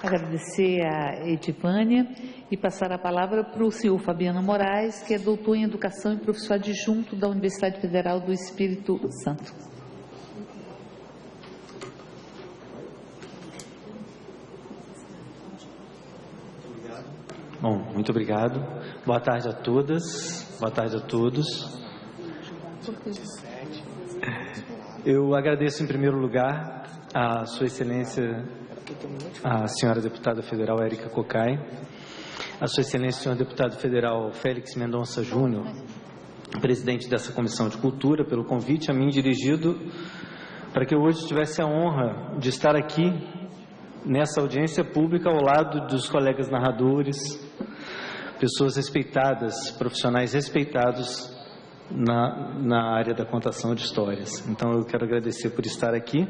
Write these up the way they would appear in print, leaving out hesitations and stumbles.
Agradecer a Edivânia e passar a palavra para o senhor Fabiano Moraes, que é doutor em Educação e professor adjunto da Universidade Federal do Espírito Santo. Bom, muito obrigado. Boa tarde a todas, boa tarde a todos. Eu agradeço em primeiro lugar a Sua Excelência, a senhora deputada federal Érica Cocai, a Sua Excelência, senhor deputado federal Félix Mendonça Júnior, presidente dessa Comissão de Cultura, pelo convite a mim dirigido para que eu hoje tivesse a honra de estar aqui nessa audiência pública ao lado dos colegas narradores, pessoas respeitadas, profissionais respeitados na área da contação de histórias. Então eu quero agradecer por estar aqui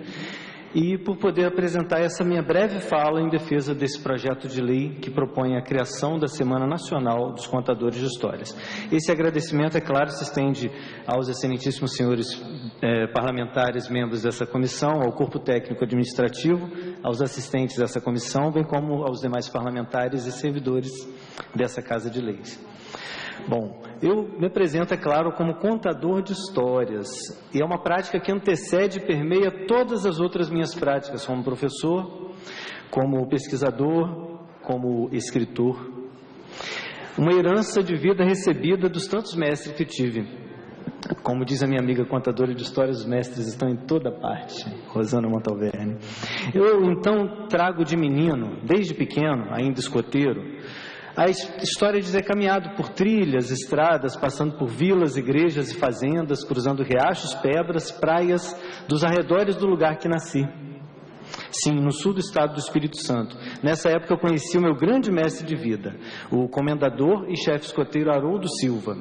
e por poder apresentar essa minha breve fala em defesa desse projeto de lei que propõe a criação da Semana Nacional dos Contadores de Histórias. Esse agradecimento, é claro, se estende aos excelentíssimos senhores parlamentares, membros dessa comissão, ao corpo técnico administrativo, aos assistentes dessa comissão, bem como aos demais parlamentares e servidores dessa Casa de Leis. Bom, eu me apresento, é claro, como contador de histórias, e é uma prática que antecede e permeia todas as outras minhas práticas, como professor, como pesquisador, como escritor. Uma herança de vida recebida dos tantos mestres que tive. Como diz a minha amiga contadora de histórias, os mestres estão em toda parte, Rosana Montalverne. Eu, então, trago de menino, desde pequeno, ainda escoteiro, a história de ter caminhado por trilhas, estradas, passando por vilas, igrejas e fazendas, cruzando riachos, pedras, praias, dos arredores do lugar que nasci. Sim, no sul do estado do Espírito Santo. Nessa época eu conheci o meu grande mestre de vida, o comendador e chefe escoteiro Haroldo Silva,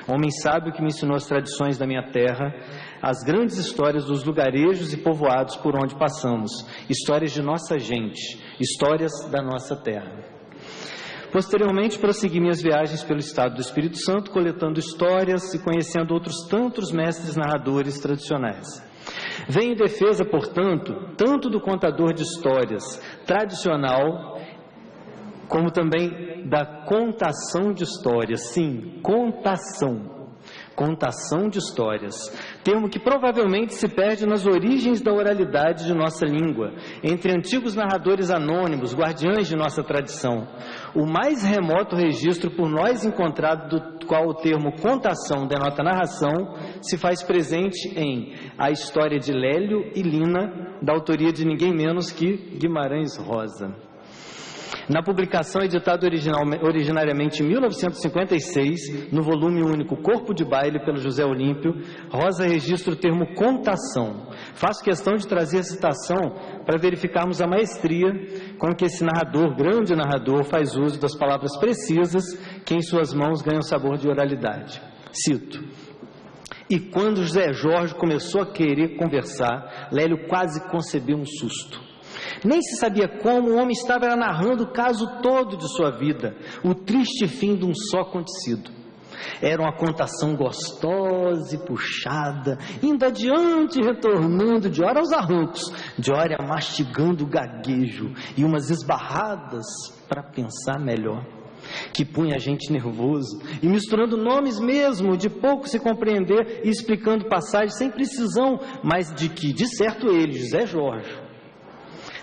homem sábio que me ensinou as tradições da minha terra, as grandes histórias dos lugarejos e povoados por onde passamos, histórias de nossa gente, histórias da nossa terra. Posteriormente, prossegui minhas viagens pelo estado do Espírito Santo, coletando histórias e conhecendo outros tantos mestres narradores tradicionais. Venho em defesa, portanto, tanto do contador de histórias tradicional, como também da contação de histórias. Sim, contação de histórias, termo que provavelmente se perde nas origens da oralidade de nossa língua, entre antigos narradores anônimos, guardiães de nossa tradição. O mais remoto registro por nós encontrado do qual o termo contação denota narração, se faz presente em A História de Lélio e Lina, da autoria de ninguém menos que Guimarães Rosa. Na publicação editada originariamente em 1956, no volume único Corpo de Baile, pelo José Olímpio, Rosa registra o termo contação. Faço questão de trazer a citação para verificarmos a maestria com que esse narrador, grande narrador, faz uso das palavras precisas que em suas mãos ganham sabor de oralidade. Cito: "E quando José Jorge começou a querer conversar, Lélio quase concebeu um susto. Nem se sabia como o homem estava narrando o caso todo de sua vida, o triste fim de um só acontecido. Era uma contação gostosa e puxada, indo adiante e retornando de hora aos arrancos, de hora mastigando o gaguejo e umas esbarradas para pensar melhor, que punha a gente nervoso e misturando nomes mesmo, de pouco se compreender e explicando passagens sem precisão, mas de que, de certo ele, José Jorge,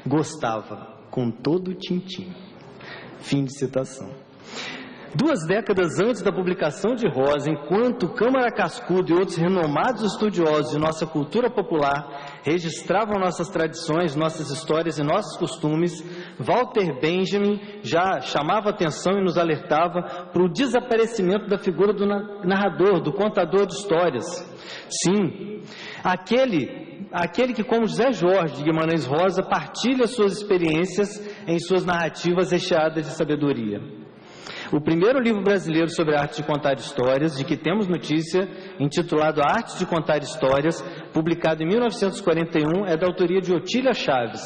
gostava com todo o tintim." Fim de citação. 2 décadas antes da publicação de Rosa, enquanto Câmara Cascudo e outros renomados estudiosos de nossa cultura popular registravam nossas tradições, nossas histórias e nossos costumes, Walter Benjamin já chamava atenção e nos alertava para o desaparecimento da figura do narrador, do contador de histórias. Sim, aquele que, como José Jorge de Guimarães Rosa, partilha suas experiências em suas narrativas recheadas de sabedoria. O primeiro livro brasileiro sobre a arte de contar histórias, de que temos notícia, intitulado A Arte de Contar Histórias, publicado em 1941, é da autoria de Otília Chaves.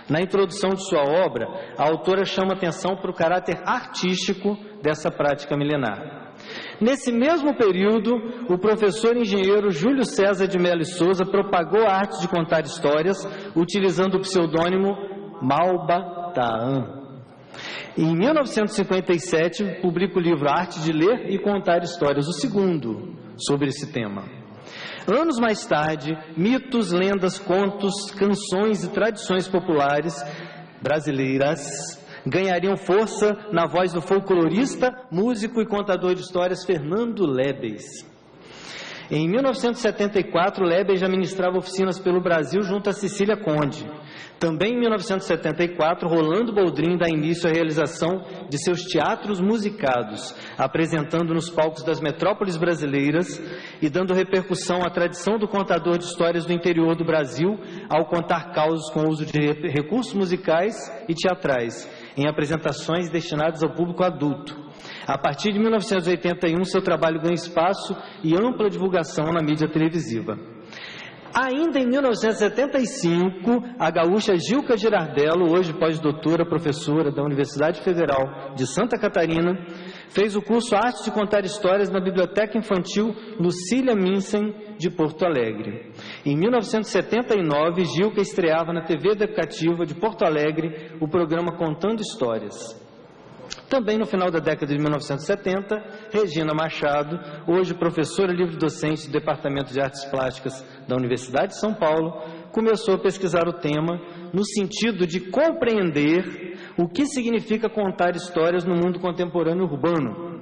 Na introdução de sua obra, a autora chama atenção para o caráter artístico dessa prática milenar. Nesse mesmo período, o professor engenheiro Júlio César de Melo e Souza propagou a arte de contar histórias, utilizando o pseudônimo Malba Tahan. Em 1957, publica o livro Arte de Ler e Contar Histórias, o segundo sobre esse tema. Anos mais tarde, mitos, lendas, contos, canções e tradições populares brasileiras ganhariam força na voz do folclorista, músico e contador de histórias Fernando Lebes. Em 1974, Lebes já ministrava oficinas pelo Brasil junto a Cecília Conde. Também em 1974, Rolando Boldrin dá início à realização de seus teatros musicados, apresentando nos palcos das metrópoles brasileiras e dando repercussão à tradição do contador de histórias do interior do Brasil ao contar causos com uso de recursos musicais e teatrais, em apresentações destinadas ao público adulto. A partir de 1981, seu trabalho ganha espaço e ampla divulgação na mídia televisiva. Ainda em 1975, a gaúcha Gilca Girardello, hoje pós-doutora, professora da Universidade Federal de Santa Catarina, fez o curso Arte de Contar Histórias na Biblioteca Infantil Lucília Minsen, de Porto Alegre. Em 1979, Gilca estreava na TV Educativa de Porto Alegre o programa Contando Histórias. Também no final da década de 1970, Regina Machado, hoje professora livre-docente do Departamento de Artes Plásticas da Universidade de São Paulo, começou a pesquisar o tema no sentido de compreender o que significa contar histórias no mundo contemporâneo urbano.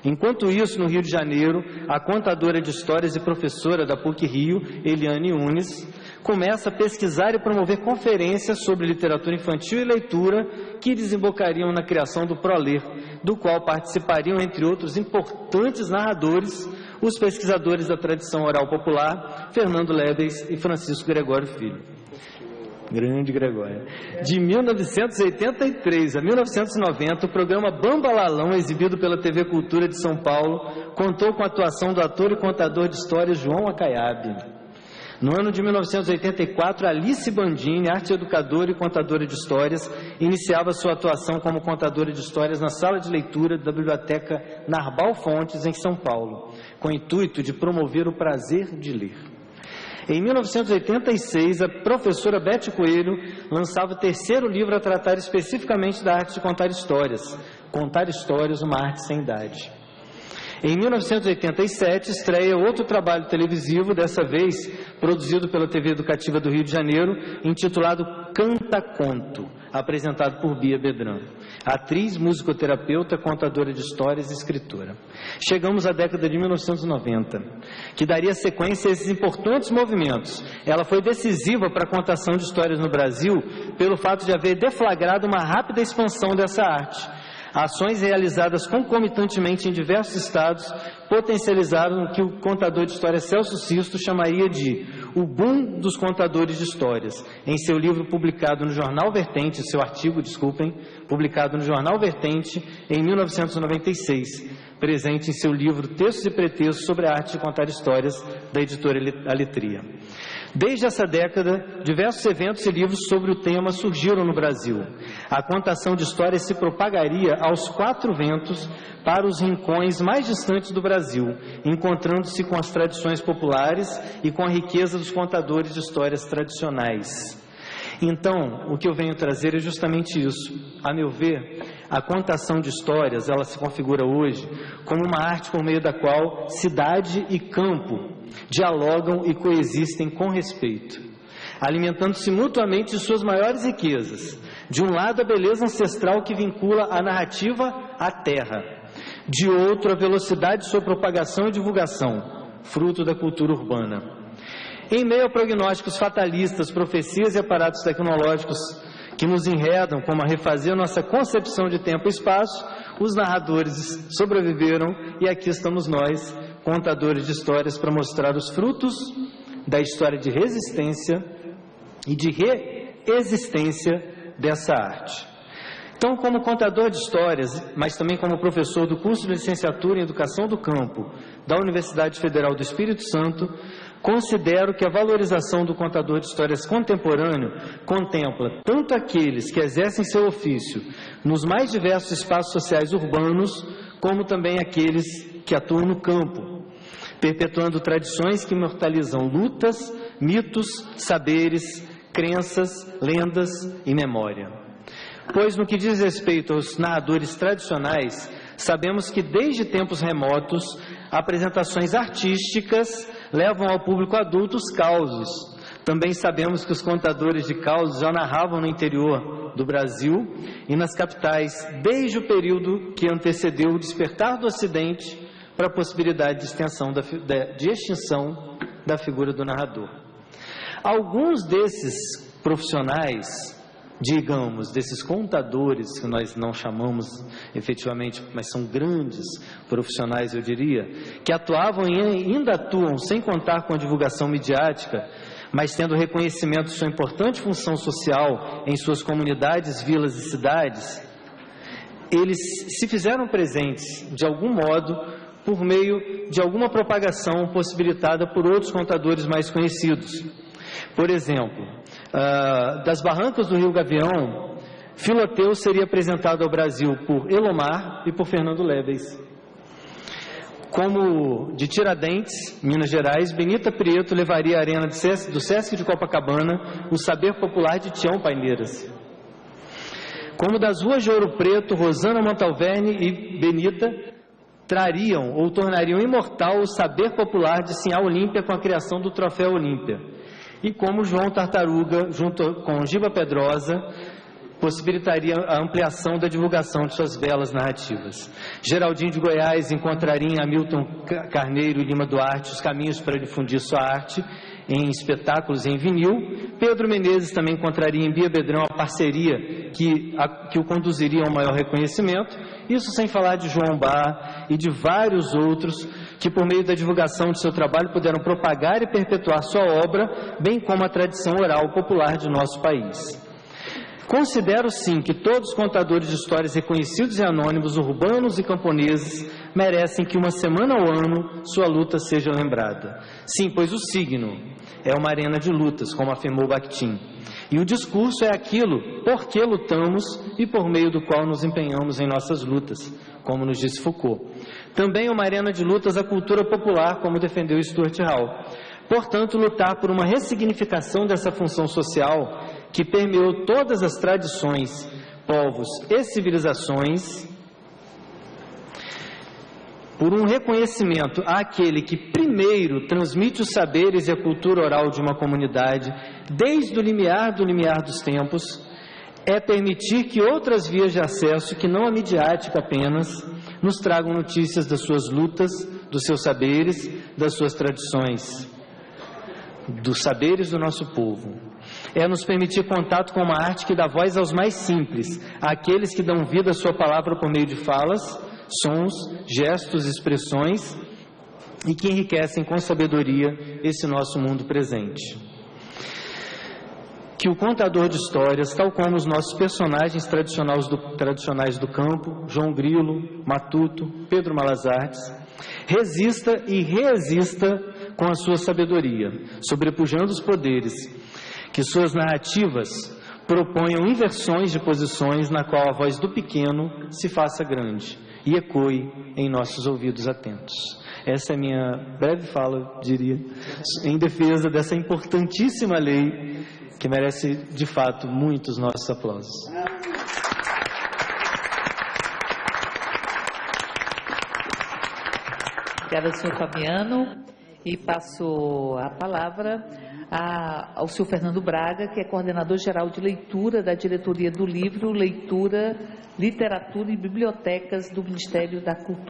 Enquanto isso, no Rio de Janeiro, a contadora de histórias e professora da PUC-Rio, Eliane Unes, começa a pesquisar e promover conferências sobre literatura infantil e leitura que desembocariam na criação do ProLer, do qual participariam, entre outros importantes narradores, os pesquisadores da tradição oral popular, Fernando Lebes e Francisco Gregório Filho. Grande Gregório. De 1983 a 1990, o programa Bambalalão, exibido pela TV Cultura de São Paulo, contou com a atuação do ator e contador de histórias João Acaiabe. No ano de 1984, Alice Bandini, arte educadora e contadora de histórias, iniciava sua atuação como contadora de histórias na sala de leitura da Biblioteca Narbal Fontes, em São Paulo, com o intuito de promover o prazer de ler. Em 1986, a professora Bete Coelho lançava o terceiro livro a tratar especificamente da arte de contar histórias, Contar Histórias, uma arte sem idade. Em 1987, estreia outro trabalho televisivo, dessa vez produzido pela TV Educativa do Rio de Janeiro, intitulado Canta Conto, apresentado por Bia Bedran, atriz, musicoterapeuta, contadora de histórias e escritora. Chegamos à década de 1990, que daria sequência a esses importantes movimentos. Ela foi decisiva para a contação de histórias no Brasil pelo fato de haver deflagrado uma rápida expansão dessa arte. Ações realizadas concomitantemente em diversos estados potencializaram o que o contador de histórias Celso Sisto chamaria de o boom dos contadores de histórias, em seu livro publicado no Jornal Vertente, publicado no Jornal Vertente em 1996, presente em seu livro Textos e Pretextos sobre a Arte de Contar Histórias, da editora Aletria. Desde essa década, diversos eventos e livros sobre o tema surgiram no Brasil. A contação de histórias se propagaria aos quatro ventos para os rincões mais distantes do Brasil, encontrando-se com as tradições populares e com a riqueza dos contadores de histórias tradicionais. Então, o que eu venho trazer é justamente isso. A meu ver, a contação de histórias, ela se configura hoje como uma arte por meio da qual cidade e campo dialogam e coexistem com respeito, alimentando-se mutuamente de suas maiores riquezas. De um lado, a beleza ancestral que vincula a narrativa à terra. De outro, a velocidade de sua propagação e divulgação, fruto da cultura urbana. Em meio a prognósticos fatalistas, profecias e aparatos tecnológicos que nos enredam, como a refazer nossa concepção de tempo e espaço, os narradores sobreviveram e aqui estamos nós, contadores de histórias, para mostrar os frutos da história de resistência e de reexistência dessa arte. Então, como contador de histórias, mas também como professor do curso de licenciatura em Educação do Campo da Universidade Federal do Espírito Santo, considero que a valorização do contador de histórias contemporâneo contempla tanto aqueles que exercem seu ofício nos mais diversos espaços sociais urbanos, como também aqueles que atuam no campo, perpetuando tradições que imortalizam lutas, mitos, saberes, crenças, lendas e memória. Pois no que diz respeito aos narradores tradicionais, sabemos que desde tempos remotos, apresentações artísticas levam ao público adulto os causos. Também sabemos que os contadores de causos já narravam no interior do Brasil e nas capitais, desde o período que antecedeu o despertar do Ocidente para a possibilidade de extinção da figura do narrador. Alguns desses profissionais, digamos, desses contadores, que nós não chamamos efetivamente, mas são grandes profissionais, eu diria, que atuavam e ainda atuam sem contar com a divulgação midiática, mas tendo reconhecimento de sua importante função social em suas comunidades, vilas e cidades, eles se fizeram presentes, de algum modo, por meio de alguma propagação possibilitada por outros contadores mais conhecidos. Por exemplo, das barrancas do Rio Gavião, Filoteu seria apresentado ao Brasil por Elomar e por Fernando Lebes. Como de Tiradentes, Minas Gerais, Benita Prieto levaria à arena do Sesc de Copacabana o saber popular de Tião Paineiras. Como das ruas de Ouro Preto, Rosana Montalverne e Benita trariam ou tornariam imortal o saber popular de Sinhá Olímpia com a criação do Troféu Olímpia. E como João Tartaruga, junto com Giba Pedrosa, possibilitaria a ampliação da divulgação de suas belas narrativas. Geraldinho de Goiás encontraria em Hamilton Carneiro e Lima Duarte os caminhos para difundir sua arte em espetáculos em vinil. Pedro Menezes também encontraria em Bia Bedrão a parceria que o conduziria ao maior reconhecimento. Isso sem falar de João Bar e de vários outros que, por meio da divulgação de seu trabalho, puderam propagar e perpetuar sua obra, bem como a tradição oral popular de nosso país. Considero, sim, que todos os contadores de histórias reconhecidos e anônimos, urbanos e camponeses, merecem que uma semana ao ano sua luta seja lembrada. Sim, pois o signo é uma arena de lutas, como afirmou Bakhtin. E o discurso é aquilo por que lutamos e por meio do qual nos empenhamos em nossas lutas, como nos disse Foucault. Também é uma arena de lutas a cultura popular, como defendeu Stuart Hall. Portanto, lutar por uma ressignificação dessa função social que permeou todas as tradições, povos e civilizações, por um reconhecimento àquele que primeiro transmite os saberes e a cultura oral de uma comunidade, desde o limiar dos tempos, é permitir que outras vias de acesso, que não a midiática apenas, nos tragam notícias das suas lutas, dos seus saberes, das suas tradições, dos saberes do nosso povo. É nos permitir contato com uma arte que dá voz aos mais simples, àqueles que dão vida à sua palavra por meio de falas, sons, gestos, expressões e que enriquecem com sabedoria esse nosso mundo presente. Que o contador de histórias, tal como os nossos personagens tradicionais do campo, João Grilo, Matuto, Pedro Malazartes, resista e reexista com a sua sabedoria, sobrepujando os poderes, que suas narrativas proponham inversões de posições na qual a voz do pequeno se faça grande e ecoe em nossos ouvidos atentos. Essa é a minha breve fala, diria, em defesa dessa importantíssima lei que merece, de fato, muitos nossos aplausos. Obrigada, senhor Fabiano. E passo a palavra ao senhor Fernando Braga, que é coordenador geral de leitura da diretoria do livro Leitura, Literatura e Bibliotecas do Ministério da Cultura.